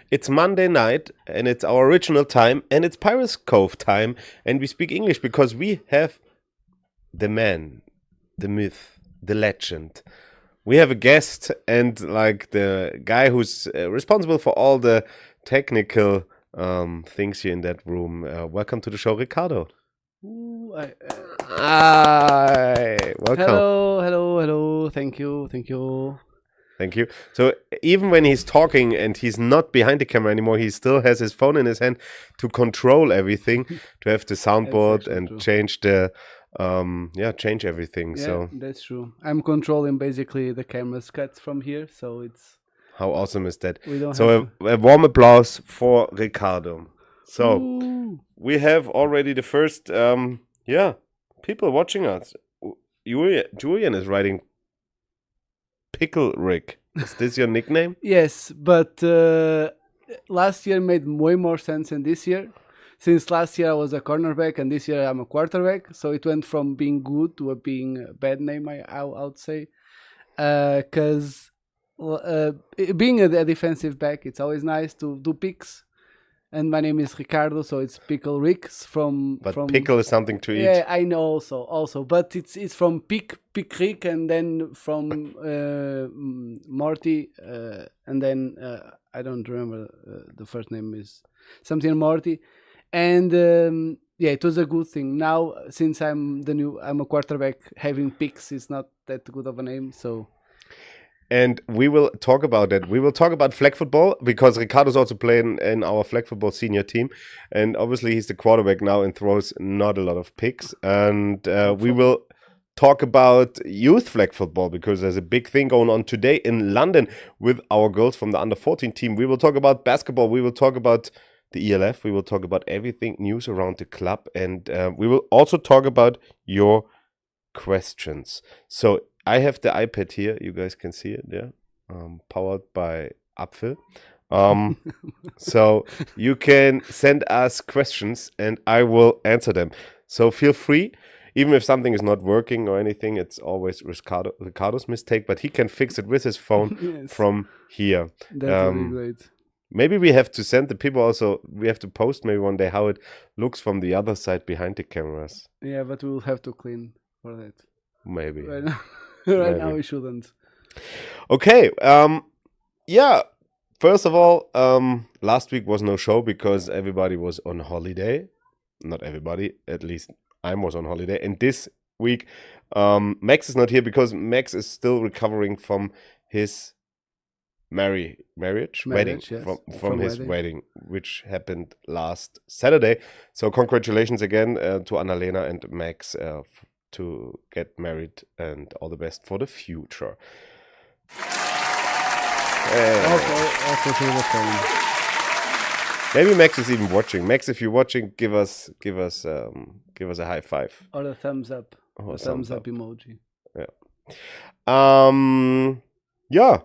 It's Monday night, and it's our original time, and it's Pirates Cove time, and we speak English because we have the man, the myth, the legend. We have a guest and like the guy who's responsible for all the technical things here in that room. Welcome to the show, Ricardo. Ooh, Hi, welcome. Hello. Thank you. Thank you. So even when he's talking and he's not behind the camera anymore, he still has his phone in his hand to control everything, to have the soundboard and true. change the change everything. Yeah, So that's true. I'm controlling basically the camera's cuts from here, so it's how awesome is that? we don't So have a warm applause for Ricardo. So Ooh. we have already the first people watching us. Julian is writing Pickle Rick. Is this your nickname? Yes, but last year made way more sense than this year. Since last year I was a cornerback and this year I'm a quarterback, so it went from being good to being a bad name, I would say. Because being a defensive back, it's always nice to do picks. And my name is Ricardo, so it's Pickle Ricks from. Pickle is something to eat. Yeah, I know also, but it's from Pick Rick, and then from Morty, and then I don't remember the first name is something Morty, and it was a good thing. Now since I'm a quarterback, having picks is not that good of a name, so. And we will talk about that. We will talk about flag football because Ricardo's also playing in our flag football senior team. And obviously he's the quarterback now and throws not a lot of picks. And we will talk about youth flag football because there's a big thing going on today in London with our girls from the under-14 team. We will talk about basketball. We will talk about the ELF. We will talk about everything news around the club. And we will also talk about your questions. So I have the iPad here. You guys can see it, yeah. Powered by Apfel. So you can send us questions and I will answer them. So feel free. Even if something is not working or anything, it's always Ricardo's mistake, but he can fix it with his phone Yes. from here. That would be great. Maybe we have to send the people also, we have to post maybe one day how it looks from the other side behind the cameras. Yeah, but we will have to clean for that. Maybe. Right now. Right now we shouldn't. Okay. First of all, last week was no show because everybody was on holiday. Not everybody, at least I was on holiday. And this week, Max is not here because Max is still recovering from his wedding, Yes. from his wedding, which happened last Saturday. So congratulations again to Annalena and Max to get married and all the best for the future. Hey. Also through the phone. Maybe Max is even watching. Max, if you're watching, give us a high five Or a thumbs up. or A thumbs up emoji. Yeah.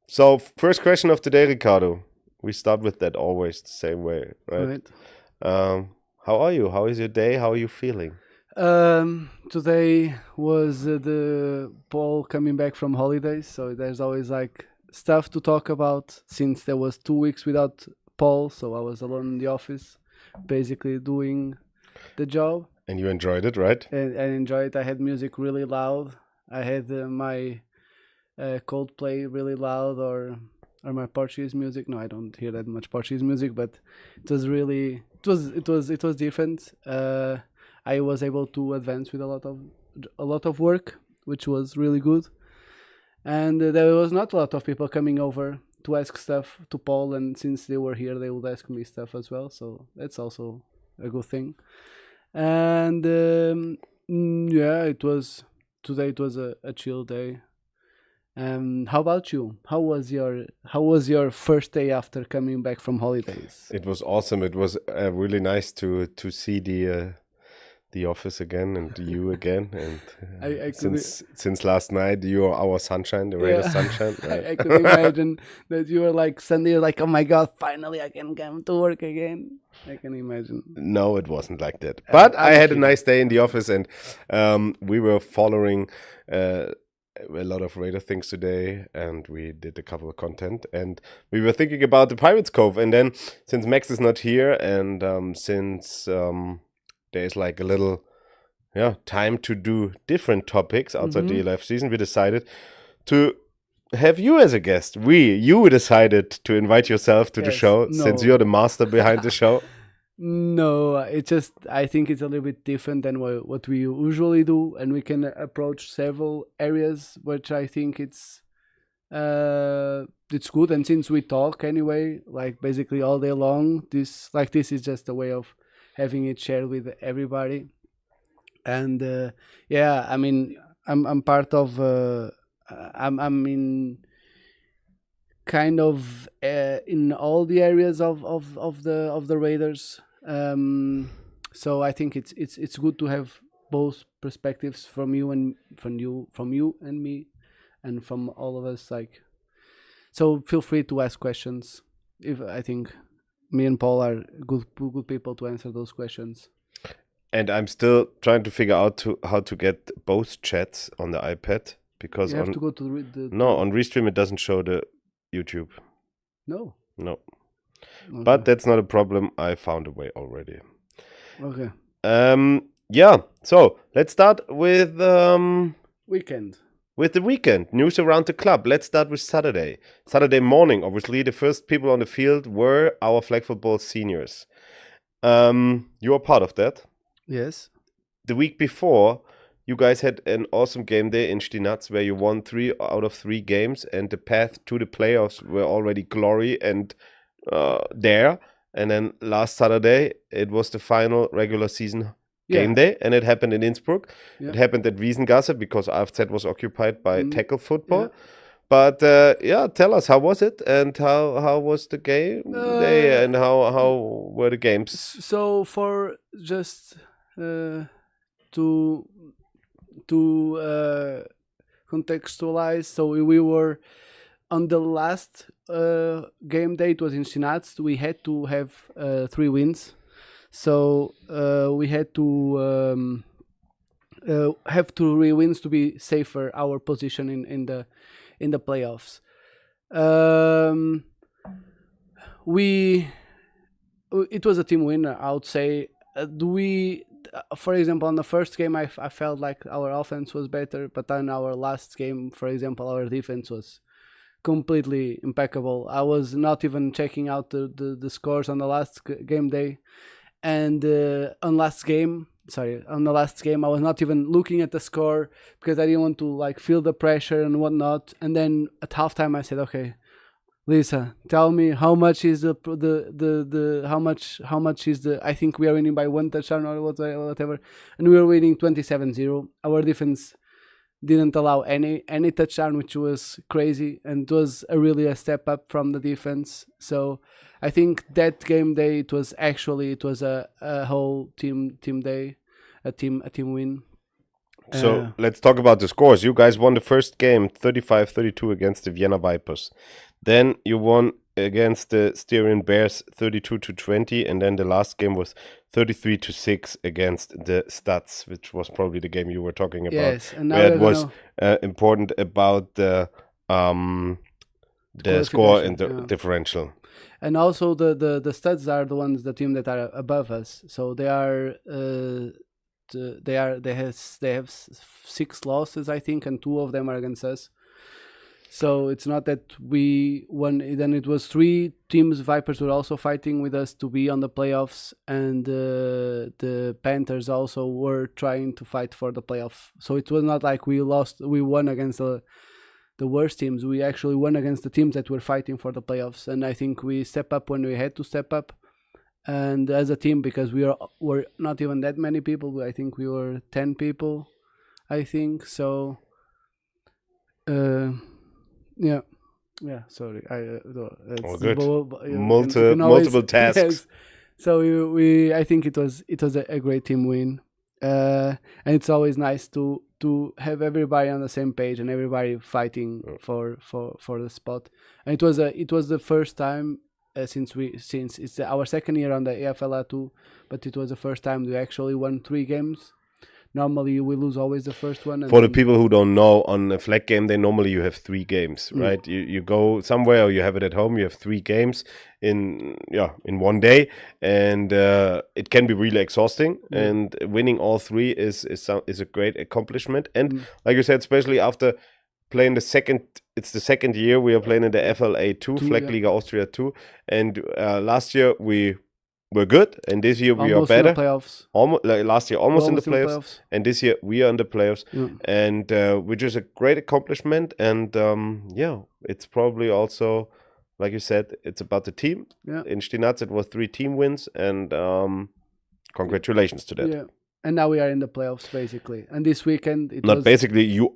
So first question of today, Ricardo. We start with that always the same way, right? How are you? How is your day? How are you feeling? Today was the Paul coming back from holidays, so there's always like stuff to talk about since there was 2 weeks without Paul, so I was alone in the office, basically doing the job. And you enjoyed it, right? And I enjoyed it. I had music really loud. I had my Coldplay really loud, or my Portuguese music. No, I don't hear that much Portuguese music, but it was really it was different. I was able to advance with a lot of work, which was really good. And there was not a lot of people coming over to ask stuff to Paul, and since they were here, they would ask me stuff as well. So that's also a good thing. And today it was a chill day. How about you? How was your first day after coming back from holidays? It was awesome. It was really nice to see the office again and you again. And since last night, you are our sunshine, the Raiders sunshine. Right? I could imagine that you were like Sunday, you're like, oh my God, finally I can come to work again. I can imagine. No, it wasn't like that. But I had a nice day in the office, and we were following a lot of Raider things today, and we did a couple of content, and we were thinking about the Pirates Cove, and then since Max is not here, and since there's like a little time to do different topics outside the LF season, we decided to have you as a guest. You decided to invite yourself to the show, since you're the master behind the show. No, I think it's a little bit different than what we usually do, and we can approach several areas, which I think it's good. And since we talk anyway, like basically all day long, this is just a way of having it shared with everybody. And I mean, I'm part of I'm in kind of in all the areas of the Raiders. So I think it's good to have both perspectives from you and me, and from all of us. Like, so feel free to ask questions. If I think me and Paul are good people to answer those questions. And I'm still trying to figure out how to get both chats on the iPad, because you have to go to on Restream it doesn't show the YouTube. No. Okay. But that's not a problem. I found a way already. Okay. So let's start with weekend. With the weekend news around the club. Let's start with Saturday. Saturday morning, obviously, the first people on the field were our flag football seniors. You are part of that. Yes. The week before, you guys had an awesome game day in Stinaz where you won 3 out of 3 games, and the path to the playoffs were already glory and there. And then last Saturday, it was the final regular season game day, and it happened in Innsbruck. Yeah. It happened at Wiesengasse because AFZ was occupied by tackle football. Yeah. But tell us, how was it, and how was the game day, and how were the games? So for just to contextualize, so we were on the last game day. It was in Stinaz. We had to have 3 wins, so we had to have 3 wins to be safer our position in the playoffs. It was a team winner, I would say. For example, on the first game, I felt like our offense was better, but on our last game, for example, our defense was completely impeccable. I was not even checking out the scores on the last game day, and on the last game, I was not even looking at the score because I didn't want to feel the pressure and whatnot. And then at halftime, I said, "Okay, Lisa, tell me how much is how much is the? I think we are winning by 1 touchdown or whatever, and we were winning 27-0. Our defense didn't allow any touchdown, which was crazy, and it was really a step up from the defense. So I think that game day, it was a whole team day, a team win. So let's talk about the scores. You guys won the first game 35-32 against the Vienna Vipers. Then you won against the Styrian Bears 32-20, and then the last game was 33-6 against the Stats, which was probably the game you were talking about. Yes, and now where it was important about the score and the differential. And also the Studs are the team that are above us. So they are they have 6 losses, I think, and 2 of them are against us. So it's not that we won. Then it was 3 teams. Vipers were also fighting with us to be on the playoffs, and the Panthers also were trying to fight for the playoff. So it was not like we won against the worst teams. We actually won against the teams that were fighting for the playoffs. And I think we stepped up when we had to step up. And as a team, because were not even that many people, I think we were 10 people, I think. So, sorry, multiple tasks. Yes. So I think it was a great team win, and it's always nice to have everybody on the same page and everybody fighting for the spot. And it was the first time since it's our second year on the EFLA2, but it was the first time we actually won 3 games. normally we lose always the first one. And For the people who don't know, on a flag game day, normally you have 3 games, right? You go somewhere or you have it at home. You have 3 games in one day, and it can be really exhausting. And winning all 3 is a great accomplishment. And like you said, especially after playing it's the second year we are playing in the FLA 2, Flag Liga Austria 2, and last year we were good, and this year we almost are better. In the playoffs. Last year almost in the playoffs, and this year we are in the playoffs, and which is a great accomplishment. And it's probably also, like you said, it's about the team. In Stinaz it was 3 team wins, and congratulations to that. And now we are in the playoffs, basically. And this weekend, you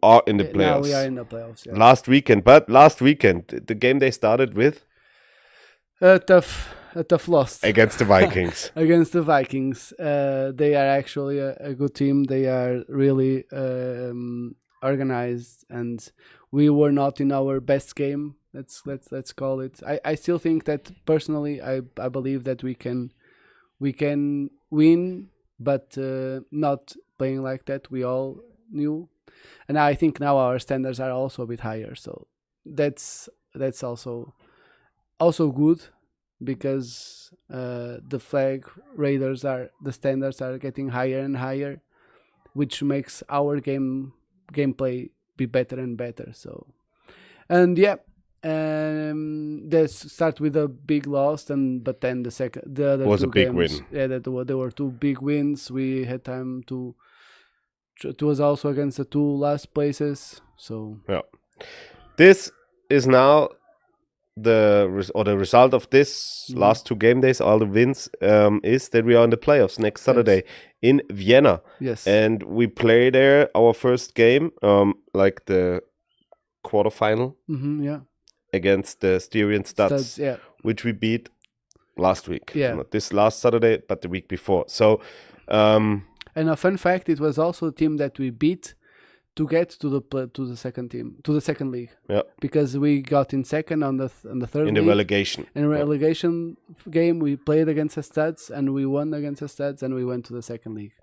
are in the playoffs. Now we are in the playoffs. Yeah. Last weekend, the game they started with a tough loss against the Vikings. Against the Vikings, they are actually a good team. They are really organized, and we were not in our best game. Let's call it. I still think that personally, I believe that we can win. But not playing like that, we all knew, and I think now our standards are also a bit higher. So that's also good, because the flag raiders the standards are getting higher and higher, which makes our gameplay be better and better. So, and they start with a big loss, but then the other was 2 a big games, win. There were 2 big wins. We had time to. It was also against the 2 last places. So this is now the result of this last 2 game days. All the wins is that we are in the playoffs next Saturday in Vienna. Yes, and we play there our first game, like the quarterfinal. Against the Styrian Studs, which we beat last week. Not this last Saturday, but the week before. So, and a fun fact: it was also a team that we beat to get to the second league. Because we got in second on the third in league. the relegation. In a relegation game, we played against the Studs, and we won against the Studs, and we went to the second league.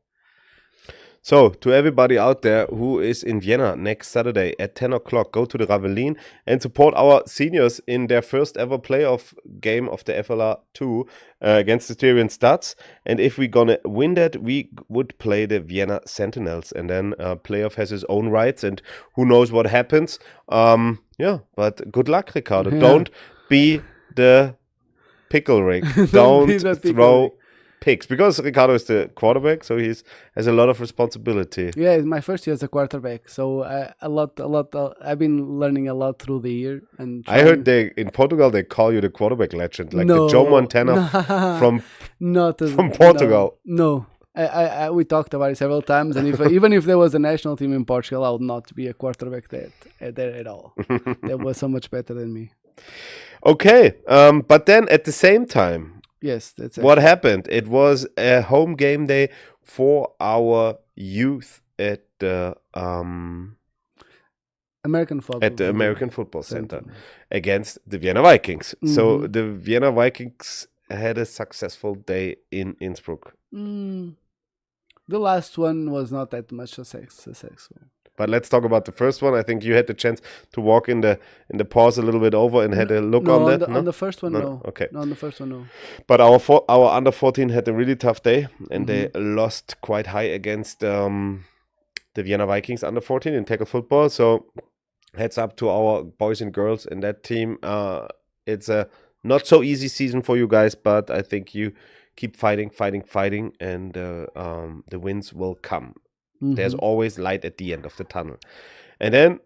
So, to everybody out there who is in Vienna next Saturday at 10 o'clock, go to the Ravelin and support our seniors in their first ever playoff game of the FLR 2 against the Styrian Studs. And if we're going to win that, we would play the Vienna Sentinels. And then playoff has its own rights, and who knows what happens. But good luck, Ricardo. Don't be the pickle rig. Don't throw picks, because Ricardo is the quarterback, so he has a lot of responsibility. Yeah, it's my first year as a quarterback, so I've been learning a lot through the year. And I heard in Portugal they call you the quarterback legend, like the Joe Montana from Portugal. No. We talked about it several times, and even if there was a national team in Portugal, I would not be a quarterback there at all. They were so much better than me. Okay, but then at the same time, yes, that's what happened. It was a home game day for our youth at the American Football Center against the Vienna Vikings. So the Vienna Vikings had a successful day in Innsbruck. The last one was not that much successful. But let's talk about the first one. I think you had the chance to walk in the pause a little bit over and had a look on that. On the first one, no. Okay. No, on the first one, no. But our under 14 had a really tough day, and they lost quite high against the Vienna Vikings under 14 in tackle football. So heads up to our boys and girls in that team. It's a not so easy season for you guys, but I think you keep fighting, and the wins will come. There's always light at the end of the tunnel. And then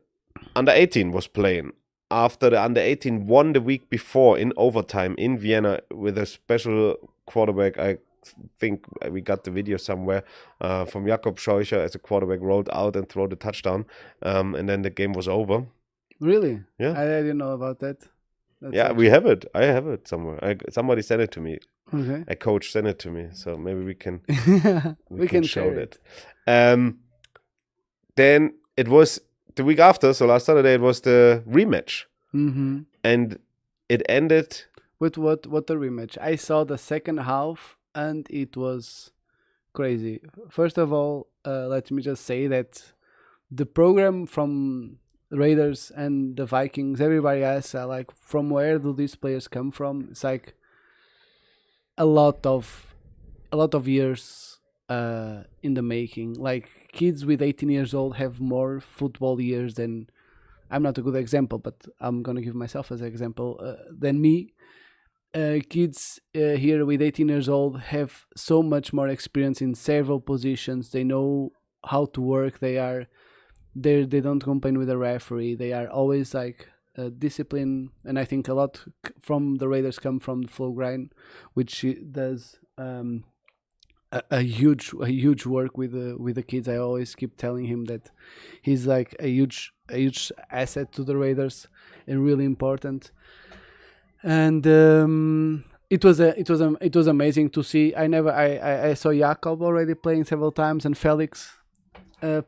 under 18 was playing. After the under 18 won the week before in overtime in Vienna with a special quarterback. I think we got the video somewhere from Jakob Scheucher as a quarterback rolled out and threw the touchdown. And then the game was over. Really? Yeah. I didn't know about that. We have it. I have it somewhere. Somebody sent it to me. Okay. A coach sent it to me, so maybe we can we can show it. Then it was the week after, so last Saturday it was the rematch, and it ended with what the rematch. I saw the second half, and it was crazy. First of all, let me just say that the program from Raiders and the Vikings, everybody asks like, from where do these players come from? It's like a lot of years in the making. Like kids with 18 years old have more football years than, I'm not a good example, but I'm gonna give myself as an example, than me. Kids here with 18 years old have so much more experience in several positions. They know how to work. They don't complain with the referee. They are always like discipline, and I think a lot from the Raiders come from the flow grind, which does a huge work with the kids. I always keep telling him that he's like a huge asset to the Raiders and really important. And it was amazing to see. I saw Jakob already playing several times and Felix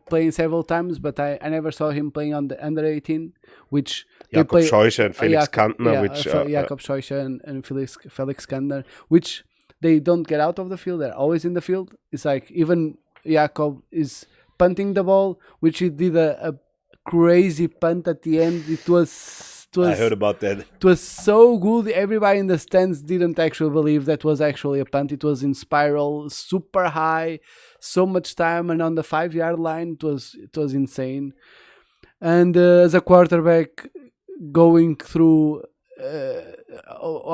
playing several times, but I never saw him playing on the under 18, which Jakob Scheucher and Felix Kantner, which Jakob Scheucher and Felix Kantner, which they don't get out of the field. They're always in the field. It's like even Jakob is punting the ball, which he did a crazy punt at the end. It was I heard about that. It was so good. Everybody in the stands didn't actually believe that was actually a punt. It was in spiral, super high, so much time, and on the 5-yard line, it was insane. And as a quarterback, going through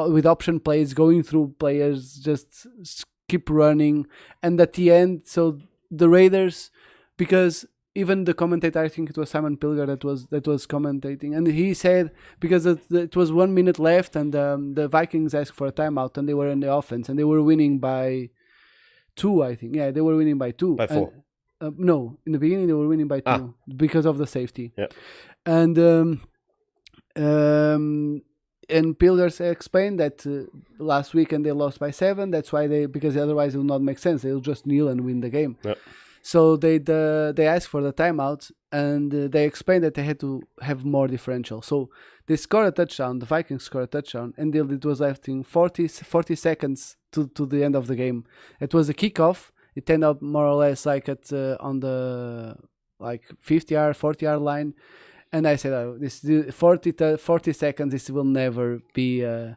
with option plays, going through players, just keep running, and at the end, so the Raiders, because even the commentator, I think it was Simon Pilger that was commentating, and he said because it was 1 minute left, and the Vikings asked for a timeout, and they were in the offense, and they were winning by 2, I think. Yeah, they were winning by 2. By 4. No, in the beginning they were winning by 2 because of the safety. Yeah. And Pilgers explained that last weekend they lost by 7. That's why because otherwise it will not make sense. They'll just kneel and win the game. Yeah. So they asked for the timeout, and they explained that they had to have more differential. So they scored a touchdown. The Vikings scored a touchdown, and it was left in 40 seconds to the end of the game. It was a kickoff. It ended up more or less like at on the 50-yard, 40-yard line. And I said, oh, this 40 seconds. This will never be a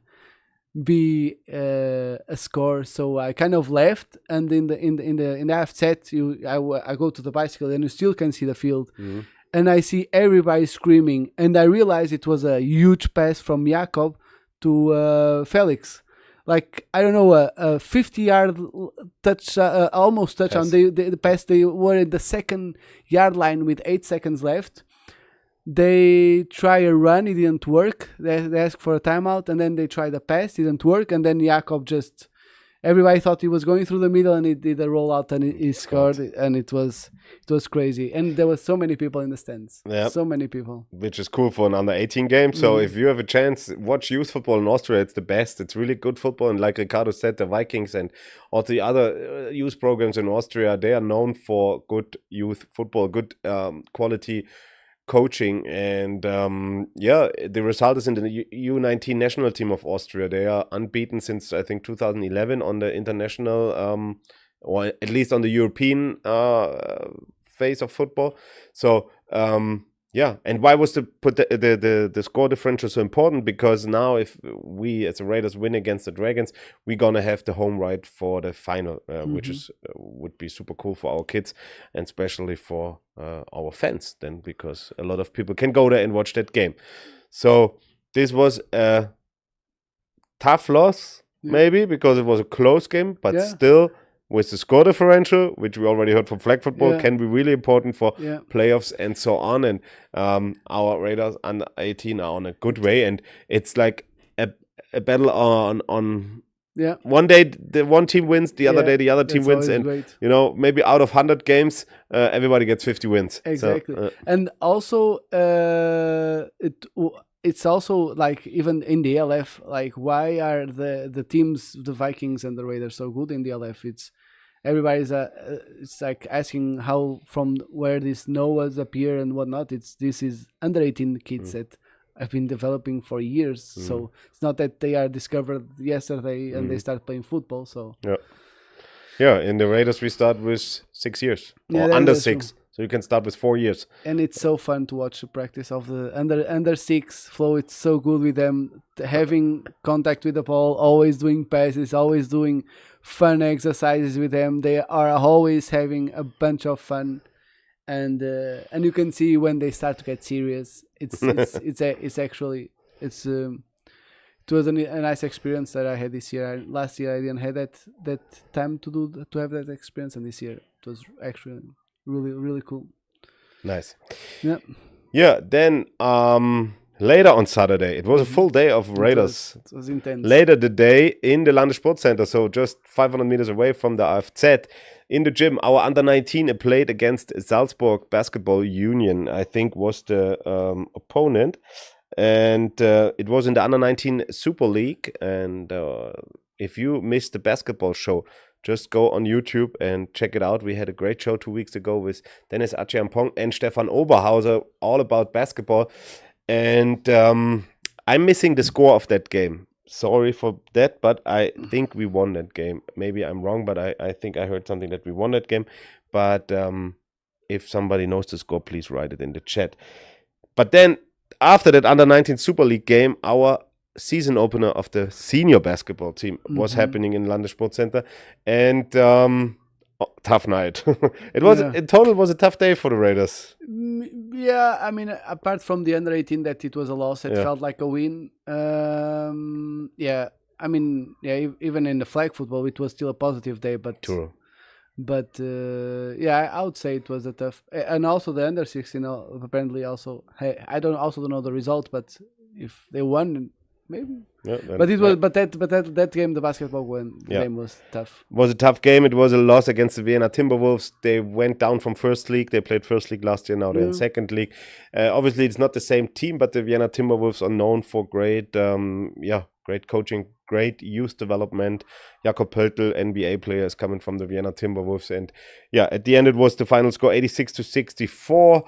score. So I kind of left, and in the half set, I go to the bicycle, and you still can see the field. Mm-hmm. And I see everybody screaming, and I realized it was a huge pass from Jakob to Felix. Like, I don't know, a 50-yard touch, almost touchdown. The pass, they were at the 2-yard line with 8 seconds left. They try a run, it didn't work. They asked for a timeout, and then they tried a pass, it didn't work, and then Jakob everybody thought he was going through the middle, and he did a rollout, and he scored, and it was crazy. And there were so many people in the stands. Yep. So many people. Which is cool for an under 18 game. So if you have a chance, watch youth football in Austria. It's the best. It's really good football. And like Ricardo said, the Vikings and all the other youth programs in Austria, they are known for good youth football, good quality coaching. And the result is in the U19 national team of Austria. They are unbeaten since I think 2011 on the international or at least on the European phase of football. So and why was the score differential so important? Because now if we as the Raiders win against the Dragons, we're gonna have the home right for the final, which would be super cool for our kids and especially for our fans then, because a lot of people can go there and watch that game. So this was a tough loss, maybe because it was a close game, but still with the score differential, which we already heard from flag football, can be really important for playoffs and so on. And our Raiders under 18 are on a good way, and it's like a battle on one day the one team wins, the other day the other team wins, and great. Maybe out of 100 games, everybody gets 50 wins. Exactly, and also it's also like even in the LF, like why are the teams, the Vikings and the Raiders, so good in the LF? It's everybody's it's like asking how from where these Noahs appear and whatnot. This is under 18 kids that have been developing for years. So it's not that they are discovered yesterday and they start playing football. So Yeah, in the Raiders we start with 6 years or under 6. So you can start with 4 years. And it's so fun to watch the practice of the under 6 flow. It's so good with them having contact with the ball, always doing passes, always doing fun exercises with them. They are always having a bunch of fun, and you can see when they start to get serious. It was a nice experience that I had this year. Last year I didn't have that time to have that experience, and this year it was actually really, really cool. Nice. Yeah. Then later on Saturday, it was a full day of Raiders. It was intense. Later the day in the Landessportcenter, so just 500 meters away from the AFZ, in the gym, our under-19 played against Salzburg Basketball Union, I think was the opponent. And it was in the under-19 Super League. And if you missed the basketball show, just go on YouTube and check it out. We had a great show 2 weeks ago with Dennis Achiampong and Stefan Oberhauser, all about basketball. And I'm missing the score of that game. Sorry for that, but I think we won that game. Maybe I'm wrong, but I think I heard something that we won that game. But if somebody knows the score, please write it in the chat. But then after that under-19 Super League game, our season opener of the senior basketball team was happening in Landessportcenter, and tough night. In total was a tough day for the Raiders. Yeah, I mean, apart from the under-18 that it was a loss, it felt like a win. Even in the flag football, it was still a positive day, but True. But I would say it was a tough, and also the under-16 apparently also. I don't know the result, but if they won, maybe. Yeah, that game, the basketball game was tough. It was a tough game. It was a loss against the Vienna Timberwolves. They went down from first league. They played first league last year. Now they're in second league. Obviously, it's not the same team, but the Vienna Timberwolves are known for great coaching, great youth development. Jakob Pöltl, NBA player, is coming from the Vienna Timberwolves. And at the end, it was the final score 86-64.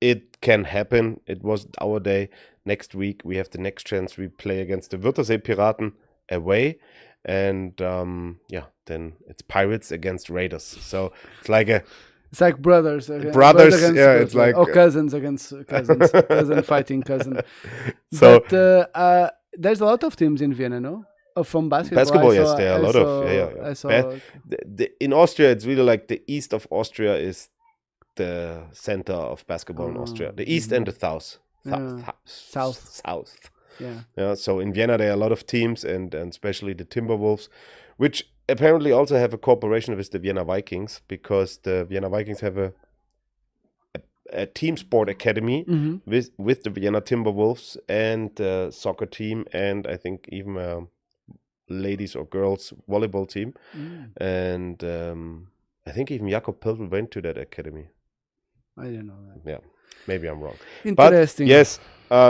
It can happen. It was our day. Next week, we have the next chance. We play against the Wörthersee Piraten away. And then it's Pirates against Raiders. So it's like brothers. Against it's like cousins against cousins. Cousin fighting cousin. So but there's a lot of teams in Vienna, no? From basketball. Yes, there are a lot of. I saw. In Austria, it's really like the east of Austria is the center of basketball in Austria. The east and the south. South. Yeah. So in Vienna, there are a lot of teams, and especially the Timberwolves, which apparently also have a cooperation with the Vienna Vikings, because the Vienna Vikings have a team sport academy with the Vienna Timberwolves and the soccer team, and I think even a ladies or girls volleyball team. And I think even Jakob Pöltl went to that academy. I don't know that. Yeah, maybe I'm wrong. Interesting. But yes,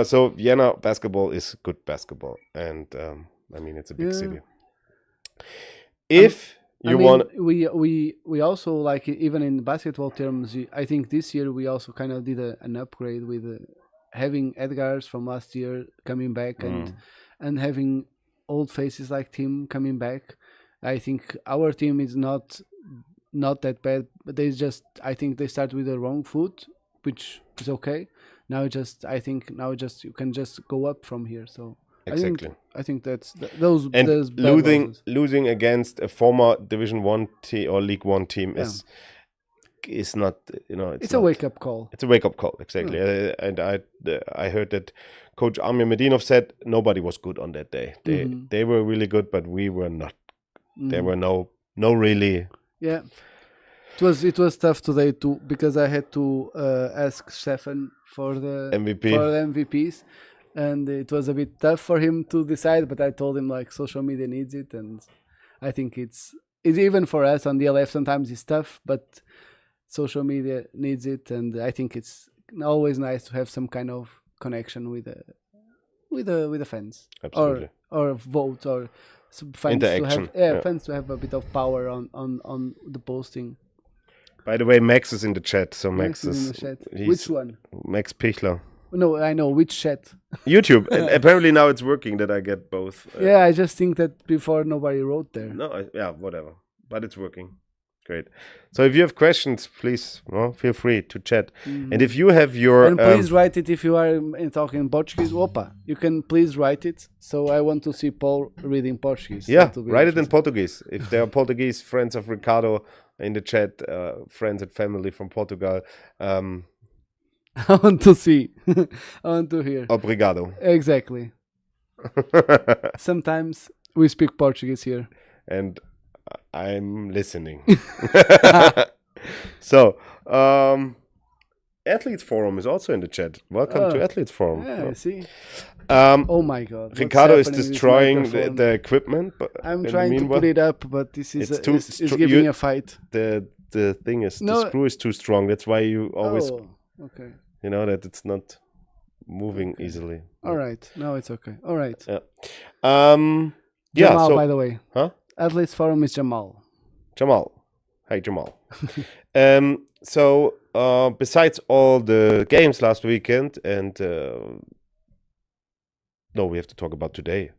so Vienna basketball is good basketball, and it's a big city. If you want, we also, like, even in basketball terms, I think this year we also kind of did an upgrade with having Edgars from last year coming back and having old faces like Tim coming back. I think our team is not that bad, but I think they start with the wrong foot, which is okay. Now you can just go up from here. So exactly. I think that's those. And those losing against a former Division 1 team or League 1 team is not, it's a wake up call. It's a wake up call, exactly. And I heard that Coach Amir Medinov said nobody was good on that day. They were really good, but we were not. There were no really. Yeah, it was tough today too, because I had to ask Stefan for the MVPs, and it was a bit tough for him to decide. But I told him, like, social media needs it, and I think it's even for us on DLF sometimes it's tough, but social media needs it, and I think it's always nice to have some kind of connection with the fans. Absolutely. or vote or. Fans interaction. Fans to have a bit of power on the posting. By the way, Max is in the chat. So Max is in the chat. Which one? Max Pichler. No, I know which chat. YouTube. And apparently now it's working that I get both. Yeah, I just think that before nobody wrote there. No, yeah, whatever. But it's working. Great. So if you have questions, please feel free to chat. And if you have your and please write it if you are talking Portuguese. Opa, you can please write it. So I want to see Paul reading Portuguese. yeah, write it in Portuguese. If there are Portuguese friends of Ricardo in the chat, friends and family from Portugal, I want to see. I want to hear. obrigado. Exactly. Sometimes we speak Portuguese here. And I'm listening. So, Athletes Forum is also in the chat. Welcome to Athletes Forum. Yeah, I see. Um, Oh my God. Ricardo is What's happening with this destroying microphone? the equipment. But I'm in the trying to meanwhile, put it up, but this is It's it's giving a fight. the thing is, No. the screw is too strong. That's why you always, Oh, okay. that it's not moving easily. All right. Now it's okay. All right. Yeah. Jamal, So by the way. Huh? Athletes Forum is Jamal. Jamal. Hey, Jamal. So besides all the games last weekend, and no, we have to talk about today.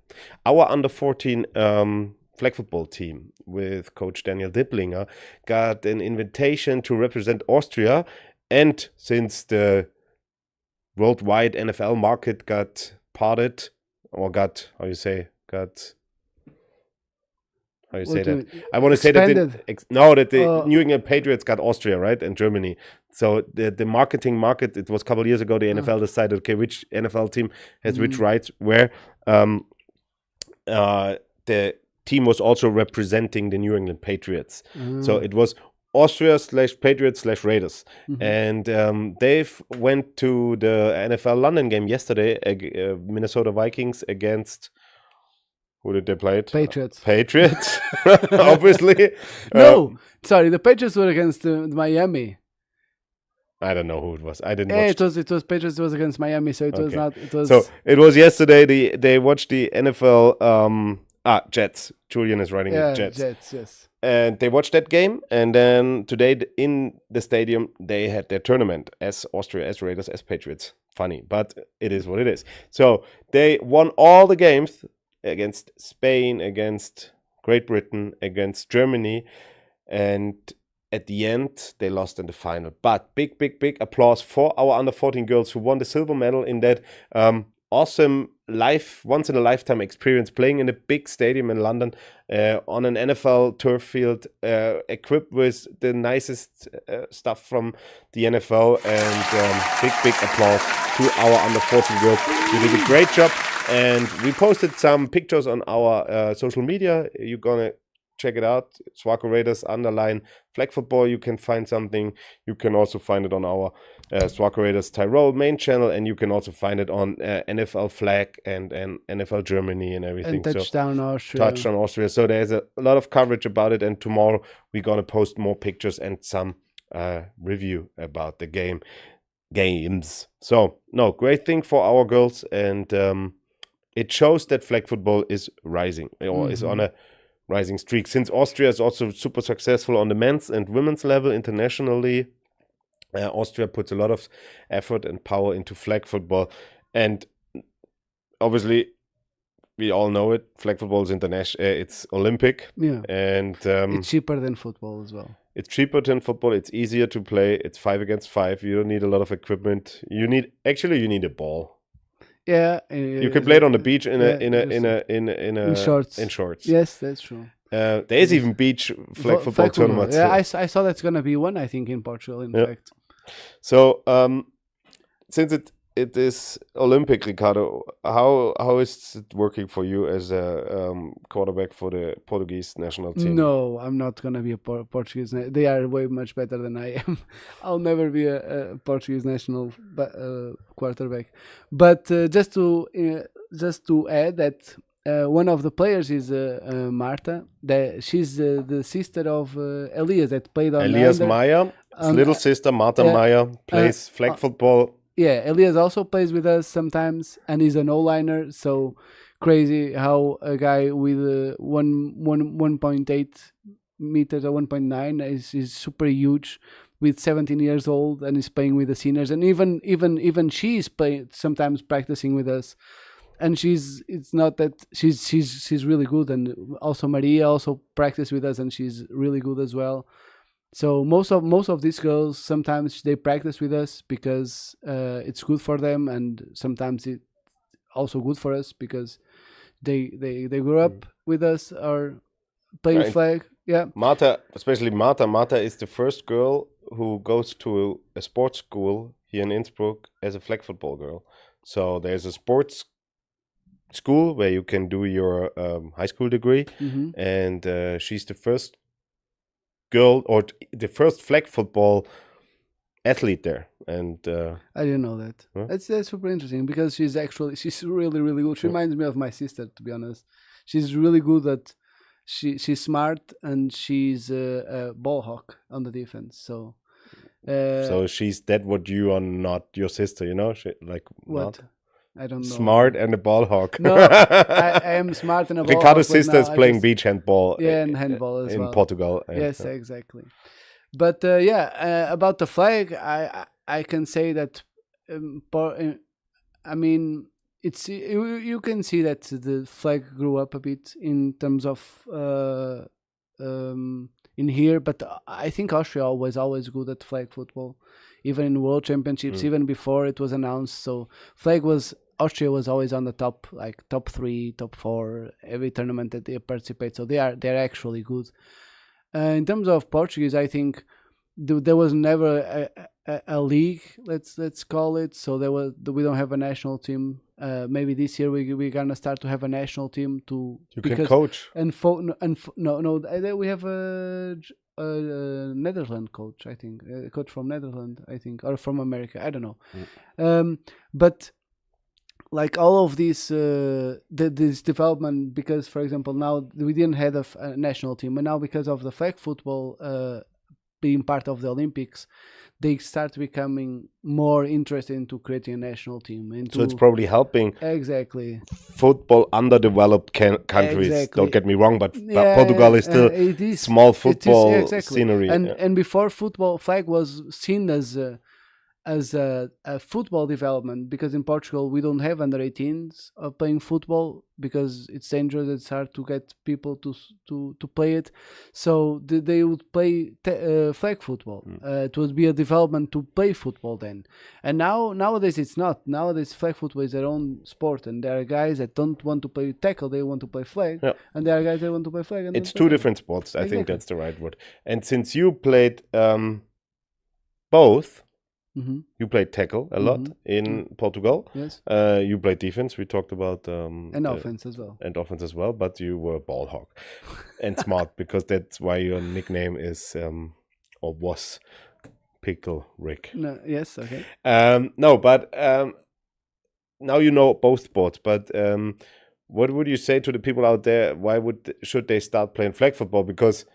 Our under 14 flag football team with Coach Daniel Dipplinger got an invitation to represent Austria, and since the worldwide NFL market got parted, or got how you say What that? do you- I want to say that expanded? the New England Patriots got Austria, right, and Germany. So the marketing market, it was a couple of years ago, the NFL decided, okay, which NFL team has which rights where. The team was also representing the New England Patriots. So it was Austria / Patriots / Raiders. And they went to the NFL London game yesterday, Minnesota Vikings against... Who did they play it? Patriots. Patriots, obviously. No, sorry, the Patriots were against Miami. I don't know who it was. I didn't Yeah, watch. it was Patriots. It was against Miami, so it was Okay. not. It was So it was yesterday. They watched the NFL. Jets. Julian is writing it. Jets. yes. And they watched that game. And then today in the stadium, they had their tournament as Austria, as Raiders, as Patriots. Funny, but it is what it is. So they won all the games against Spain, against Great Britain, against Germany. And at the end, they lost in the final. But big applause for our under 14 girls who won the silver medal in that awesome once in a lifetime experience, playing in a big stadium in London on an NFL turf field, equipped with the nicest stuff from the NFL. And big applause to our under 14 girls. You did a great job. And we posted some pictures on our social media. You're gonna check it out. SWARCO Raiders _ flag football. You can find something. You can also find it on our SWARCO Raiders Tirol main channel, and you can also find it on NFL Flag and NFL Germany and everything. And Touchdown Austria. Touchdown Austria. So there's a lot of coverage about it, and tomorrow we're gonna post more pictures and some review about the games. So no, great thing for our girls, and it shows that flag football is rising, or is on a rising streak. Since Austria is also super successful on the men's and women's level internationally, Austria puts a lot of effort and power into flag football. And obviously, we all know it, flag football is international, it's Olympic. Yeah. And it's cheaper than football as well. It's cheaper than football. It's easier to play. It's 5 against 5. You don't need a lot of equipment. You need a ball. Yeah, you can play it on the beach in shorts. In shorts. Yes, that's true. There is even beach flag football tournaments. Yeah, I saw that's gonna be one. I think in Portugal, in fact. So since it is Olympic, Ricardo, how is it working for you as a quarterback for the Portuguese national team? No, I'm not gonna be a Portuguese. They are way much better than I am. I'll never be a Portuguese national quarterback. But just to add that one of the players is Marta. She's the sister of Elias that played on Elias Maya. His little sister Marta Maya plays flag football. Yeah, Elias also plays with us sometimes, and he's an O-liner. So crazy how a guy with 1.8 meters or 1.9 is super huge, with 17 years old and is playing with the seniors, and even she's sometimes practicing with us. And it's not that she's really good, and also Maria also practice with us, and she's really good as well. So most of these girls, sometimes they practice with us because it's good for them, and sometimes it's also good for us because they grew up with us or playing flag. Yeah, Marta, especially Marta is the first girl who goes to a sports school here in Innsbruck as a flag football girl. So there's a sports school where you can do your high school degree, and she's the first girl or the first flag football athlete there. And I didn't know that. Huh? That's super interesting because she's really really good. She reminds me of my sister, to be honest. She's really good at she's smart, and she's a ball hawk on the defense. So she's that what you are not, your sister, you know? She, like what? Not I don't know. Smart and a ball hawk. No, I am smart and a ball Ricardo's hawk. sister is playing beach handball. Yeah, and handball as well. In Portugal. And, yes, exactly. But about the flag, I can say that I mean, it's you can see that the flag grew up a bit in terms of in here, but I think Austria was always good at flag football, even in World Championships, even before it was announced. So Austria was always on the top, like top 3, top 4, every tournament that they participate. So they're actually good. In terms of Portuguese, I think there was never a league, let's call it. So we don't have a national team. Maybe this year we're gonna start to have a national team can coach. No, we have a Netherlands coach, I think, a coach from Netherlands, I think, or from America, I don't know. But like all of this development, because for example now we didn't have a national team, and now because of the flag football being part of the Olympics, they start becoming more interested into creating a national team. So it's probably helping exactly football underdeveloped countries. Exactly. Don't get me wrong, but Portugal is still small football scenery. And before football, flag was seen as a football development, because in Portugal we don't have under 18s playing football because it's dangerous. It's hard to get people to play it, so they would play flag football. It would be a development to play football then, and nowadays it's not. Nowadays flag football is their own sport, and there are guys that don't want to play tackle, they want to play flag, and there are guys that want to play flag. And it's two different sports. I think that's the right word. And since you played both. You played tackle a lot in Portugal. Yes. You played defense. We talked about and offense as well. And offense as well. But you were ball hawk and smart, because that's why your nickname is or was Pickle Rick. No. Yes. Okay. Now you know both sports. But what would you say to the people out there? Why should they start playing flag football? Because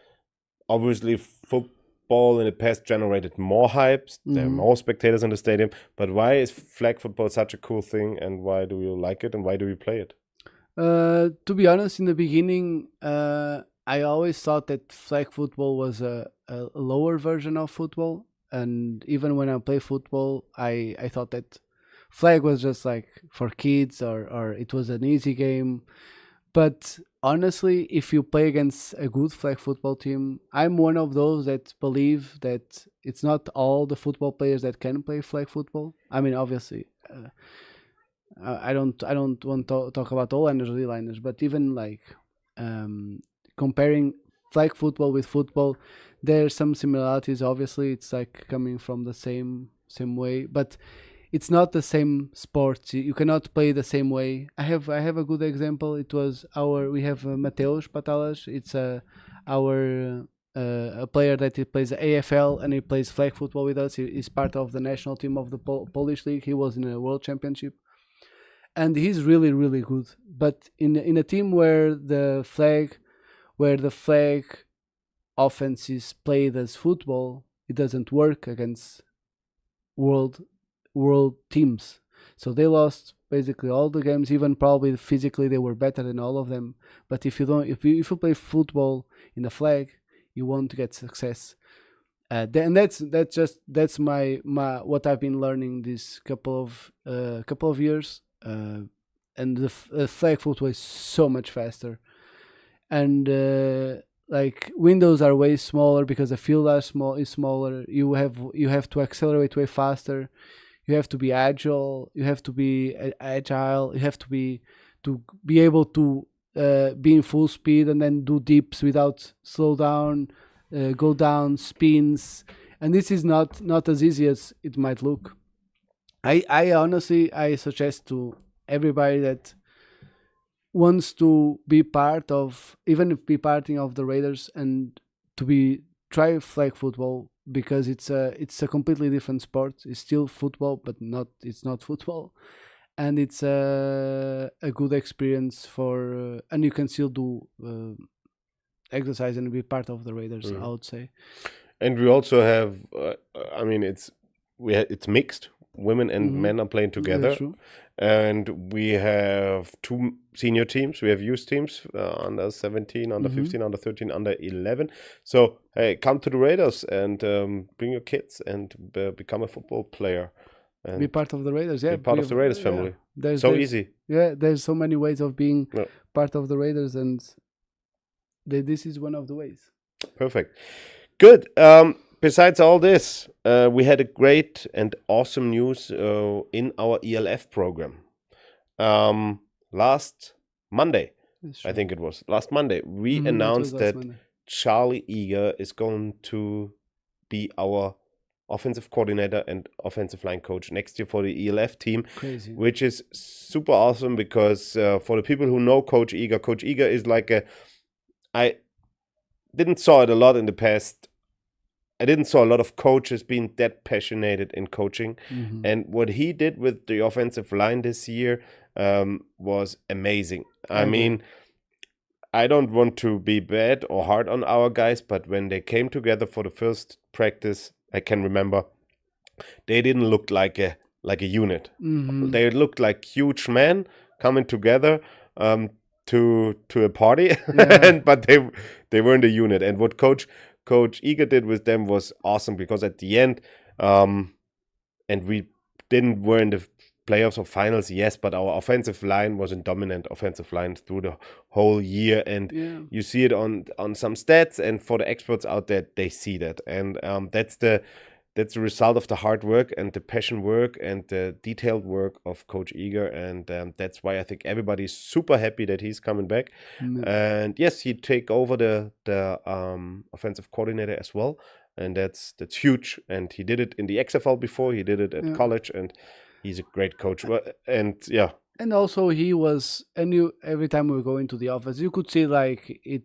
obviously football in the past generated more hype. There are more spectators in the stadium. But why is flag football such a cool thing, and why do you like it, and why do you play it? To be honest, in the beginning, I always thought that flag football was a lower version of football. And even when I play football, I thought that flag was just like for kids, or it was an easy game. But honestly, if you play against a good flag football team, I'm one of those that believe that it's not all the football players that can play flag football. I mean, obviously, I don't want to talk about all liners or D-liners, but even like comparing flag football with football, there's some similarities. Obviously, it's like coming from the same way, but it's not the same sport. You cannot play the same way. I have a good example. It was we have Mateus Patalas. It's a player that he plays AFL, and he plays flag football with us. He's part of the national team of the Polish league. He was in a world championship, and he's really really good. But in a team where the flag offense is played as football, it doesn't work against world teams. So they lost basically all the games. Even probably physically they were better than all of them. But if you play football in the flag, you won't get success. And that's my what I've been learning this couple of years. And the flag football is so much faster, and like windows are way smaller because the field is smaller. You have to accelerate way faster. You have to be agile. You have to be agile. You have to be able to be in full speed and then do dips without slow down, go down, spins, and this is not as easy as it might look. I honestly I suggest to everybody that wants to be part of, even if be parting of the Raiders, and to be try flag football, because it's a completely different sport. It's still football, but it's not football, and it's a good experience for and you can still do exercise and be part of the Raiders. I would say. And we also have, I mean, it's mixed. Women and men are playing together. True. And we have 2 senior teams. We have youth teams, under 17, under 15, under 13, under 11. So, hey, come to the Raiders and bring your kids and become a football player. And be part of the Raiders, yeah. Be part of the Raiders family. Yeah. There's easy. Yeah, there's so many ways of being part of the Raiders, and this is one of the ways. Perfect. Good. Besides all this, we had a great and awesome news in our ELF program. Last Monday, I think it was, last Monday, we announced that Charlie Eager is going to be our offensive coordinator and offensive line coach next year for the ELF team. Crazy. Which is super awesome because for the people who know Coach Eager is like I didn't saw it a lot in the past. I didn't saw a lot of coaches being that passionate in coaching. And what he did with the offensive line this year was amazing. I mean, I don't want to be bad or hard on our guys, but when they came together for the first practice, I can remember, they didn't look like a unit. They looked like huge men coming together to a party, but they weren't a unit. And what Coach Eager did with them was awesome, because at the end, and we were in the playoffs or finals, yes, but our offensive line was a dominant offensive line through the whole year, and you see it on some stats, and for the experts out there, they see that, and that's the result of the hard work and the passion work and the detailed work of Coach Eager, and that's why I think everybody's super happy that he's coming back. And yes, he take over the offensive coordinator as well, and that's huge. And he did it in the XFL before, he did it at college, and he's a great coach. And yeah. And also he was, and every time we go into the office, you could see like it.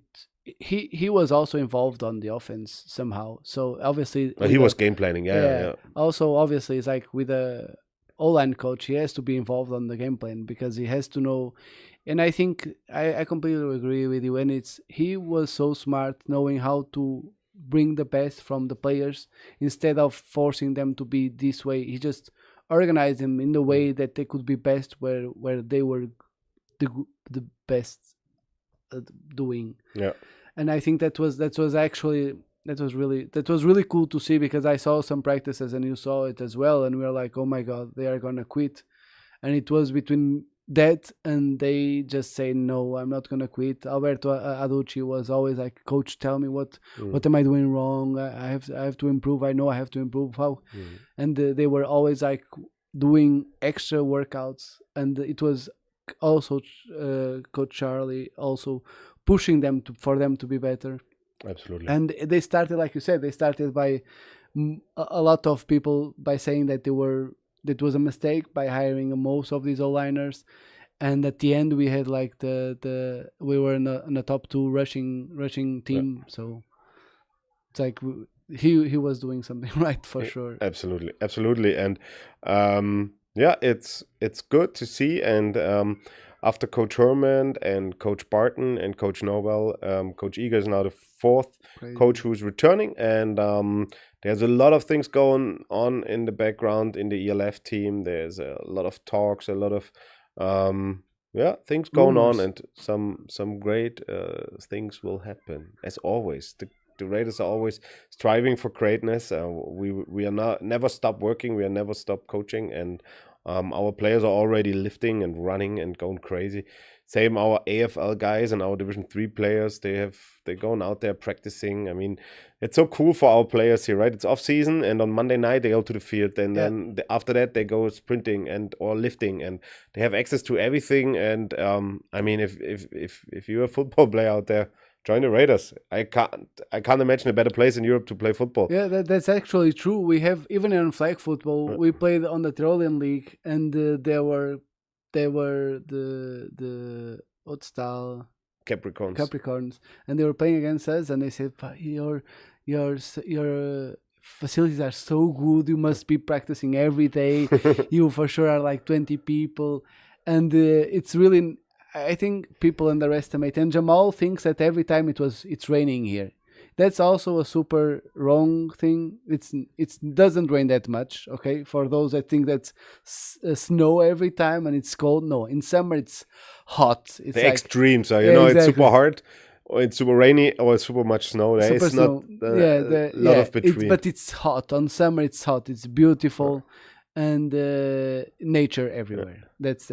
He was also involved on the offense somehow. So obviously he was game planning. Yeah. Also, obviously, it's like with a O-line coach, he has to be involved on the game plan, because he has to know. And I think I completely agree with you. And he was so smart, knowing how to bring the best from the players instead of forcing them to be this way. He just organized them in the way that they could be best where they were the best doing. And I think that was really cool to see, because I saw some practices and you saw it as well, and we were like, oh my god, they are gonna quit. And it was between that and they just say, no, I'm not gonna quit. Alberto Aducci was always like, coach, tell me what am I doing wrong? I have to improve. I know I have to improve. How? And they were always like doing extra workouts, and it was also Coach Charlie also pushing them for them to be better. Absolutely. And they started, like you said, by a lot of people by saying that that was a mistake by hiring most of these O-liners, and at the end we had like we were in the top 2 rushing team. So it's like he was doing something right for sure. Absolutely. And it's good to see. And after Coach Herman and Coach Barton and Coach Nobel, Coach Eager is now the 4th coach who's returning. And there's a lot of things going on in the background in the ELF team. There's a lot of talks, a lot of things going on, and some great things will happen. As always, the the Raiders are always striving for greatness. We are not never stop working. We are never stop coaching, and our players are already lifting and running and going crazy. Same our AFL guys and our Division 3 players. They're going out there practicing. I mean, it's so cool for our players here, right? It's off season, and on Monday night they go to the field, and then after that they go sprinting and or lifting, and they have access to everything. And I mean, if you're a football player out there, join the Raiders. I can't imagine a better place in Europe to play football. Yeah, that's actually true. We have, even in flag football, we played on the Tyrolean League, and there were the Otstall Capricorns, and they were playing against us, and they said, your facilities are so good, you must be practicing every day. You for sure are like 20 people, and it's really, I think people underestimate, and Jamal thinks that every time it's raining here. That's also a super wrong thing. It doesn't rain that much, okay? For those that think that's snow every time and it's cold, no. In summer it's hot. It's the extremes are, exactly. It's super hot, or it's super rainy, or it's super much snow. There is not a lot of between. But it's hot. On summer it's hot. It's beautiful. And nature everywhere. That's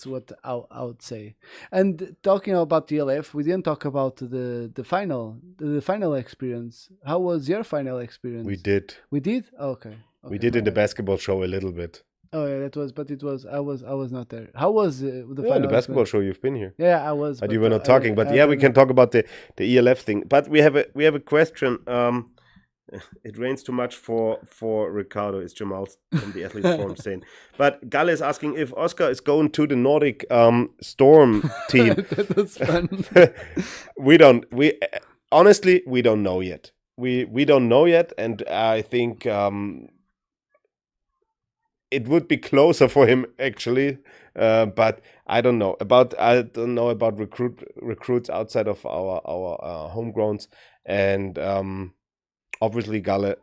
what I would say. And talking about the LF, we didn't talk about the final experience. How was your final experience? We did. Okay. We did in the basketball show a little bit. Oh yeah, I was not there. How was the final? The basketball show, you've been here. Yeah, I was. But you were not talking. But we can talk about the ELF thing. But we have a question. It rains too much for Ricardo, is Jamal from the Athletes Forum saying. But Galle is asking if Oscar is going to the Nordic Storm team. That was fun. Honestly, we don't know yet. We don't know yet, and I think it would be closer for him actually. But I don't know about recruits outside of our homegrowns, and obviously, Galle,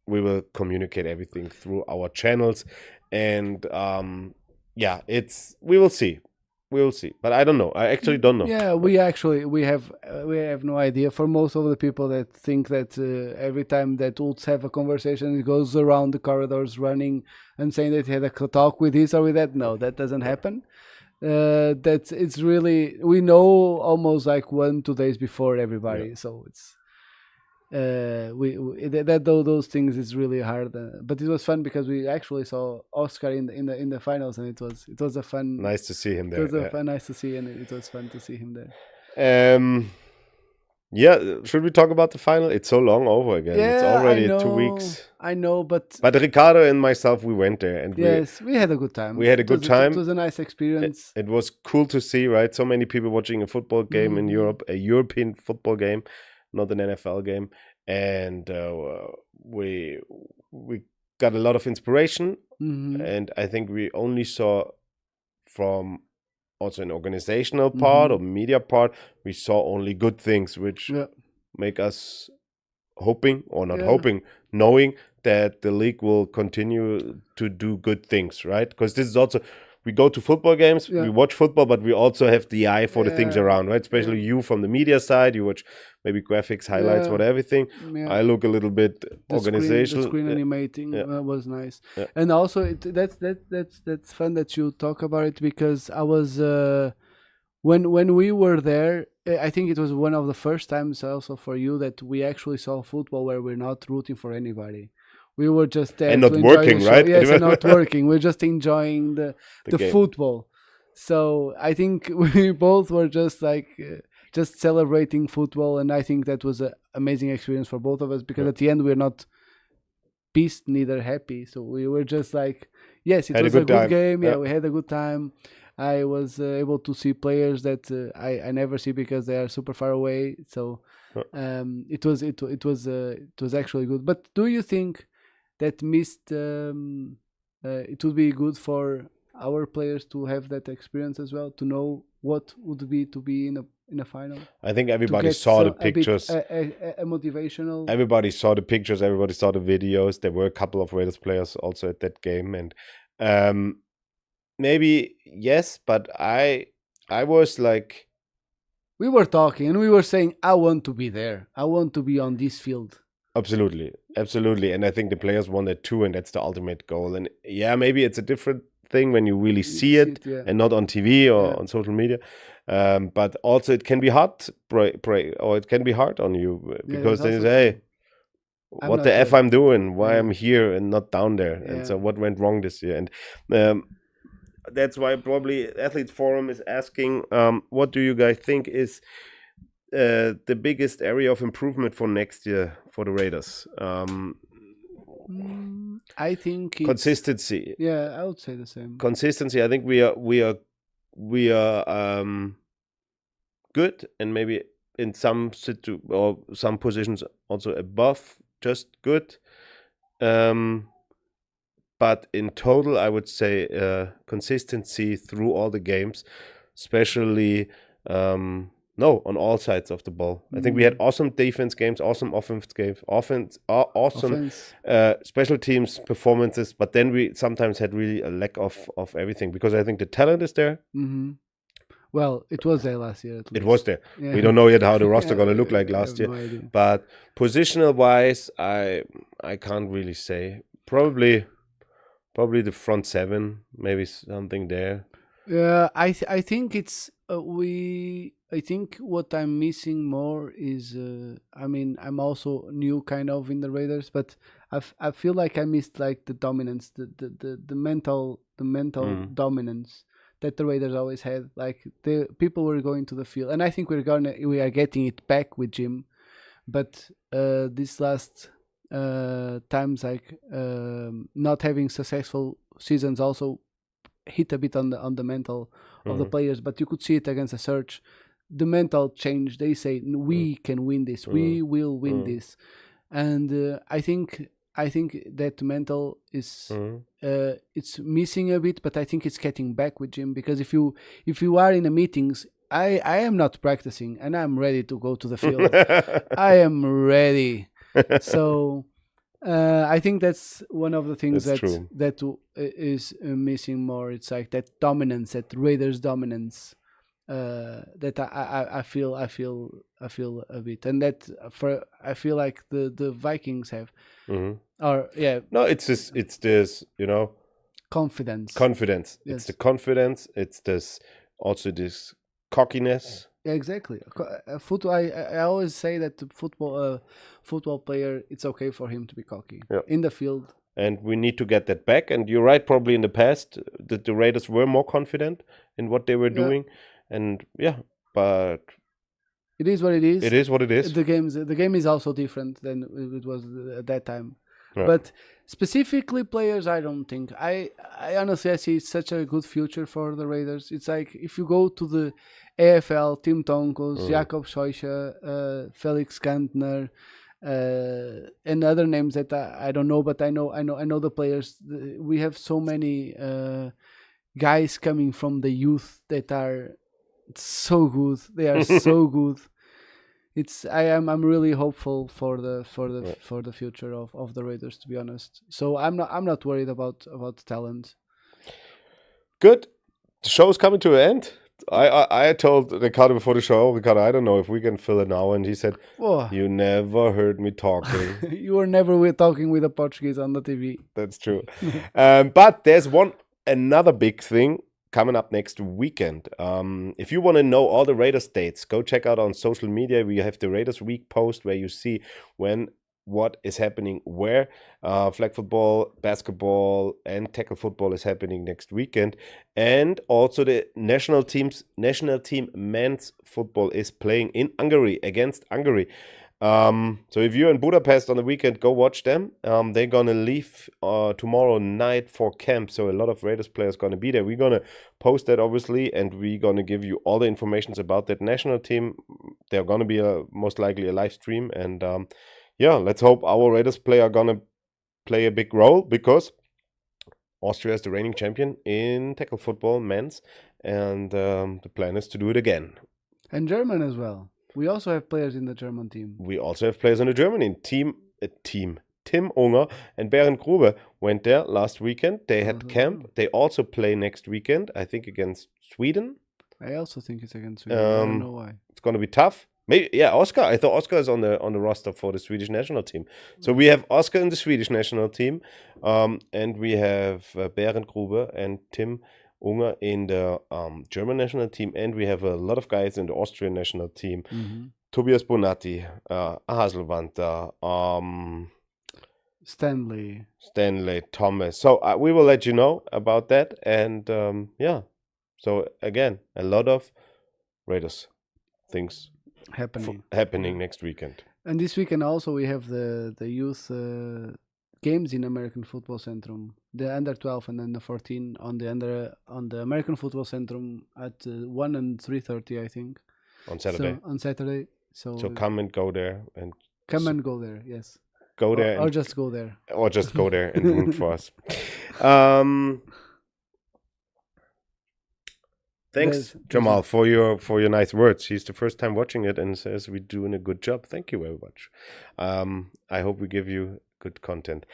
we will communicate everything through our channels, and we will see. But I don't know. I actually don't know. Yeah, we have no idea. For most of the people that think that every time that Ults have a conversation, it goes around the corridors running and saying that he had a talk with this or with that. No, that doesn't happen. It's really, we know almost like 1-2 days before everybody, so it's. Those things is really hard, but it was fun because we actually saw Oscar in the finals, and it was a fun. Nice to see him there. It was nice to see, and it was fun to see him there. Should we talk about the final? It's so long over again. Yeah, it's already 2 weeks. I know, but Ricardo and myself, we went there, and we had a good time. We had a good time. It was a nice experience. It was cool to see, right? So many people watching a football game in Europe, a European football game, not an NFL game. And we got a lot of inspiration, and I think we only saw from also an organizational part or media part, we saw only good things, which make us knowing that the league will continue to do good things, right? Because this is also, we go to football games, we watch football, but we also have the eye for the things around, right? Especially you from the media side, you watch maybe graphics, highlights, everything. Yeah. I look a little bit organizational. The screen animating was nice, and also that's fun that you talk about it, because I was when we were there, I think it was one of the first times also for you that we actually saw football where we're not rooting for anybody. We were just there and not working, right? Yes, and not working. We're just enjoying the football. So I think we both were just like just celebrating football, and I think that was an amazing experience for both of us, because at the end we're not pissed, neither happy. So we were just like, yes, it was a good game. Yeah, we had a good time. I was able to see players that I never see because they are super far away. So it was actually good. But do you think that it would be good for our players to have that experience as well, to know what would be to be in a final? I think everybody saw the pictures. A motivational. Everybody saw the pictures. Everybody saw the videos. There were a couple of Raiders players also at that game, and maybe yes, but I was like we were talking and we were saying, I want to be there. I want to be on this field. Absolutely. And I think the players want that too, and that's the ultimate goal. And yeah, maybe it's a different thing when you really see it yeah. and not on TV or Yeah. on social media. But also it can be hard, or it can be hard on you because then you that's say, also hey, I'm what not the F there. I'm doing? Why Yeah. I'm here and not down there? And Yeah. so what went wrong this year? And that's why probably Athletes Forum is asking, what do you guys think is the biggest area of improvement for next year for the Raiders? I think it's, Consistency. Yeah, I would say the same. Consistency. I think we are good, and maybe in some or some positions also above just good. But in total, I would say consistency through all the games, especially on all sides of the ball. I think we had awesome defense games, awesome offense games, awesome special teams performances. But then we sometimes had really a lack of everything, because I think the talent is there. Well, it was there last year. At least. It was there. Yeah. We don't know yet how the roster gonna look like last year. No idea. But positional wise, I can't really say. Probably the front seven, maybe something there. Yeah, I think it's I think what I'm missing more is I mean, I'm also new kind of in the Raiders, but I feel like I missed like the dominance, the mental dominance that the Raiders always had. Like the people were going to the field, and I think we are getting it back with Jim, but this last times, like not having successful seasons also hit a bit on the mental of the players. But you could see it against the Search. The mental change. They say we can win this. We will win this, and I think that mental is it's missing a bit. But I think it's getting back with Jim, because if you are in the meetings, I am not practicing and I'm ready to go to the field. I am ready. So I think that's one of the things that is missing more. It's like that dominance, that Raiders dominance, that I feel a bit, and that I feel like the Vikings have, or no, it's this confidence. Yes. It's the confidence. It's this also this cockiness. Yeah, exactly. Football. I always say that the football player, it's okay for him to be cocky in the field. And we need to get that back. And you're right. Probably in the past, the Raiders were more confident in what they were doing. And but it is what it is. It is what it is. The game is also different than it was at that time. Yeah. But specifically players, I don't think. I honestly, I see such a good future for the Raiders. It's like if you go to the AFL, Tim Tonkos, Jakob Scheucher, Felix Kantner, and other names that I don't know, but I know the players. We have so many guys coming from the youth that are so good. They are so good. I'm really hopeful for the future of the Raiders, to be honest. So I'm not worried about talent. Good. The show's coming to an end. I told Ricardo before the show, Ricardo, I don't know if we can fill an hour, and he said, "You never heard me talking." You were never talking with a Portuguese on the TV. That's true. But there's another big thing coming up next weekend. If you want to know all the Raiders dates, go check out on social media. We have the Raiders Week post where you see what is happening where. Flag football, basketball, and tackle football is happening next weekend. And also the national team men's football is playing in Hungary against Hungary. So if you're in Budapest on the weekend, go watch them. They're gonna leave tomorrow night for camp, so a lot of Raiders players gonna be there. We're gonna post that obviously, and we're gonna give you all the information about that national team. They're gonna be most likely a live stream, and let's hope our Raiders player are gonna play a big role, because Austria is the reigning champion in tackle football men's, and the plan is to do it again. And German as well. We also have players in the German team. We also have players in the German team. Tim Unger and Berend Grube went there last weekend. They had camp. They also play next weekend, I think, against Sweden. I also think it's against Sweden. I don't know why. It's going to be tough. Maybe, yeah, Oscar. I thought Oscar is on the roster for the Swedish national team. So we have Oscar in the Swedish national team, and we have Berend Grube and Tim Unger in the German national team, and we have a lot of guys in the Austrian national team. Tobias Bonatti, Haselwanter, Stanley, Thomas. So we will let you know about that, and yeah. So again, a lot of Raiders things happening next weekend. And this weekend also we have the youth games in American Football Centrum, the under 12 and then the 14 on the American Football Centrum at 1 and 3:30, I think, on Saturday. On Saturday. So come and go there and go there. Yes. Go there or just go there. Or just go there and root for us. Thanks, Jamal, for your nice words. He's the first time watching it and says we're doing a good job. Thank you very much. I hope we give you good content.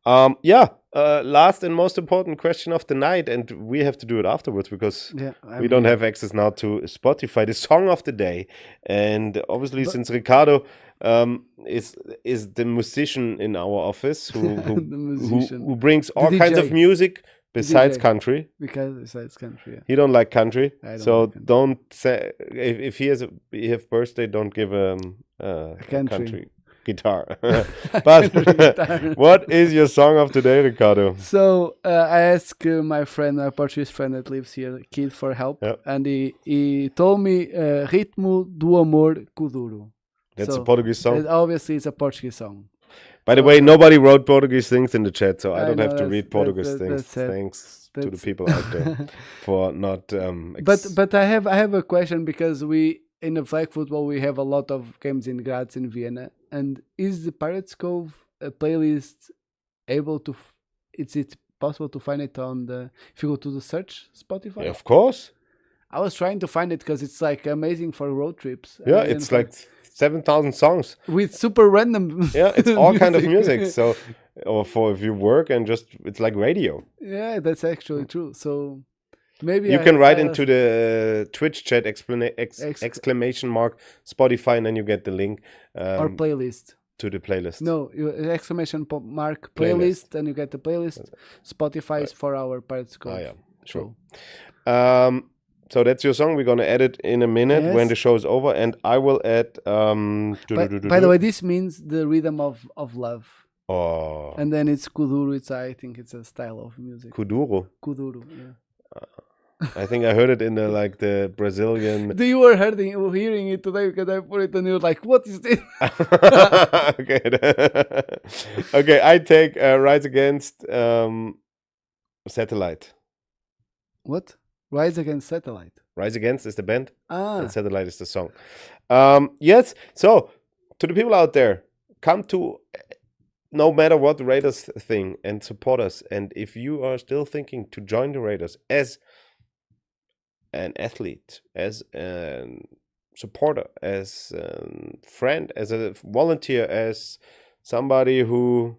Last and most important question of the night, and we have to do it afterwards because we don't have access now to Spotify. The song of the day, and obviously since Ricardo is the musician in our office who brings all kinds of music. Besides country, he don't like country, so don't say if he has birthday, don't give a country guitar. But what is your song of today, Ricardo? So I asked my Portuguese friend that lives here, Kid, for help, and he told me "Ritmo do Amor Kuduro." That's a Portuguese song. Obviously, it's a Portuguese song. By the way, nobody wrote Portuguese things in the chat, so I don't have to read Portuguese things. Thanks to the people out there for not. But I have a question, because we in the flag football we have a lot of games in Graz in Vienna, and is the Pirates Cove playlist able to? Is it possible to find it on the? If you go to the search Spotify, of course. I was trying to find it because it's like amazing for road trips. Yeah, it's like 7,000 songs with super random. Yeah, it's all kind of music. So, or for if you work and just it's like radio. Yeah, that's actually true. So maybe you can write into the Twitch chat exclamation mark Spotify, and then you get the link or playlist to the playlist. No, exclamation mark playlist, and you get the playlist. Spotify is for our Pirates Cove. Oh, yeah, sure. So that's your song. We're going to add it in a minute when the show is over, and I will add... By the way, this means the rhythm of love. Oh. And then it's Kuduro. I think it's a style of music. Kuduro? Kuduro, yeah. I think I heard it in the Brazilian... You were hearing it today because I put it and you were like, what is this? Okay, I take Rise Against Satellite. What? Rise Against Satellite. Rise Against is the band, and Satellite is the song. Yes, so to the people out there, come to no matter what the Raiders thing and support us. And if you are still thinking to join the Raiders as an athlete, as a supporter, as a friend, as a volunteer, as somebody who,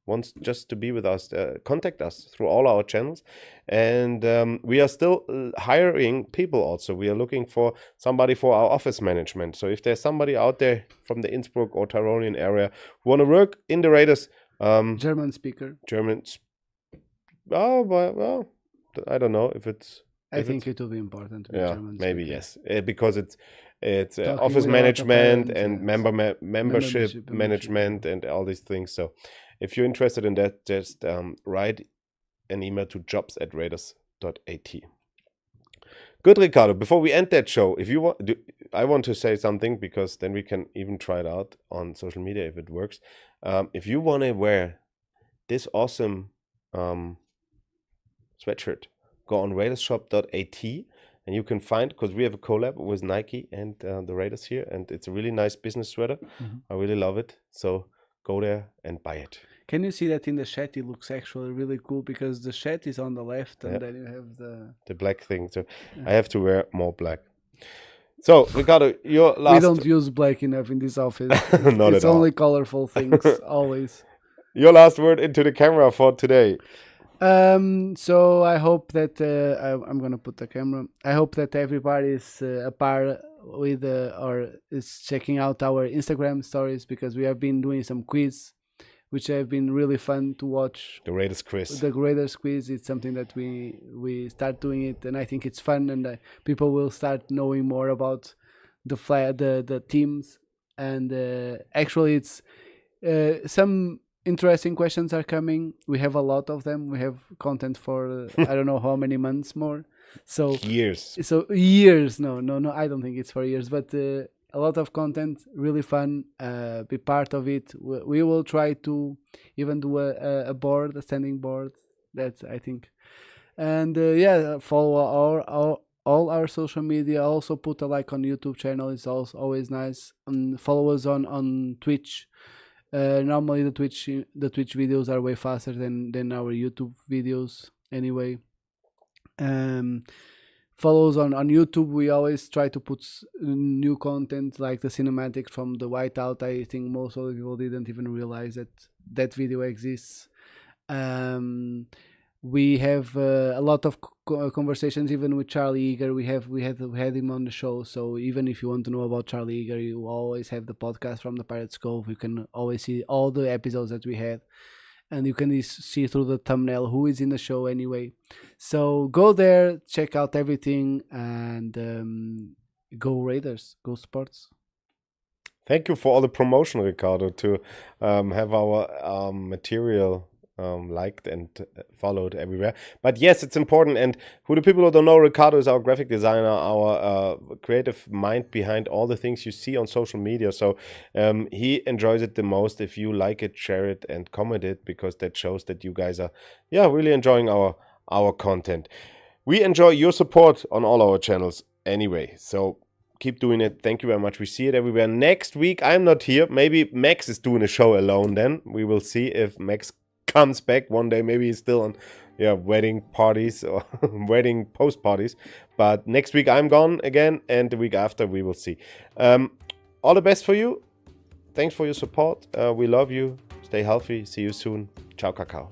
wants just to be with us, contact us through all our channels. And we are still hiring people also. We are looking for somebody for our office management. So if there's somebody out there from the Innsbruck or Tirolian area who want to work in the Raiders. German speaker. Well, I don't know if it's... I think it will be important to be German speaker. Maybe yes. Because it's office management and membership management and all these things. So if you're interested in that, just write an email to jobs@raiders.at. Good, Ricardo. Before we end that show, if you want, I want to say something, because then we can even try it out on social media if it works. If you want to wear this awesome sweatshirt, go on raidershop.at and you can find, because we have a collab with Nike and the Raiders here, and it's a really nice business sweater. I really love it. So go there and buy it. Can you see that in the chat? It looks actually really cool, because the chat is on the left and then you have the black thing. So I have to wear more black. So Ricardo, your last... We don't use black enough in this office. Not it's at all. Only colorful things, always. Your last word into the camera for today. So I hope that I'm gonna put the camera. I hope that everybody is a part with or is checking out our Instagram stories, because we have been doing some quiz, which have been really fun to watch. The Raiders quiz. The Raiders quiz. It's something that we start doing it, and I think it's fun, and people will start knowing more about the teams, and actually it's some interesting questions are coming. We have a lot of them. We have content for I don't know how many months more. So Years. Years. No. I don't think it's for years, but a lot of content. Really fun. Be part of it. We will try to even do a board, a standing board. That's I think. And follow all our social media. Also put a like on YouTube channel. It's also always nice. And follow us on Twitch. Normally the Twitch videos are way faster than our YouTube videos anyway. Follows on YouTube. We always try to put new content, like the cinematics from the whiteout. I think most of the people didn't even realize that video exists. We have a lot of conversations even with Charlie Eager. We had him on the show, so even if you want to know about Charlie Eager, you always have the podcast from the Pirates Cove. You can always see all the episodes that we had, and you can see through the thumbnail who is in the show anyway. So go there, check out everything, and go Raiders, go Sports. Thank you for all the promotion, Ricardo, to have our material liked and followed everywhere. But yes, it's important. And who the people who don't know, Ricardo is our graphic designer, our creative mind behind all the things you see on social media. So he enjoys it the most if you like it, share it, and comment it, because that shows that you guys are really enjoying our content. We enjoy your support on all our channels anyway. So keep doing it. Thank you very much. We see it everywhere. Next week, I'm not here. Maybe Max is doing a show alone then. We will see if Max comes back one day. Maybe he's still on wedding parties or wedding post parties, but next week I'm gone again, and the week after we will see. All the best for you. Thanks for your support. We love you. Stay healthy. See you soon. Ciao, Kakao.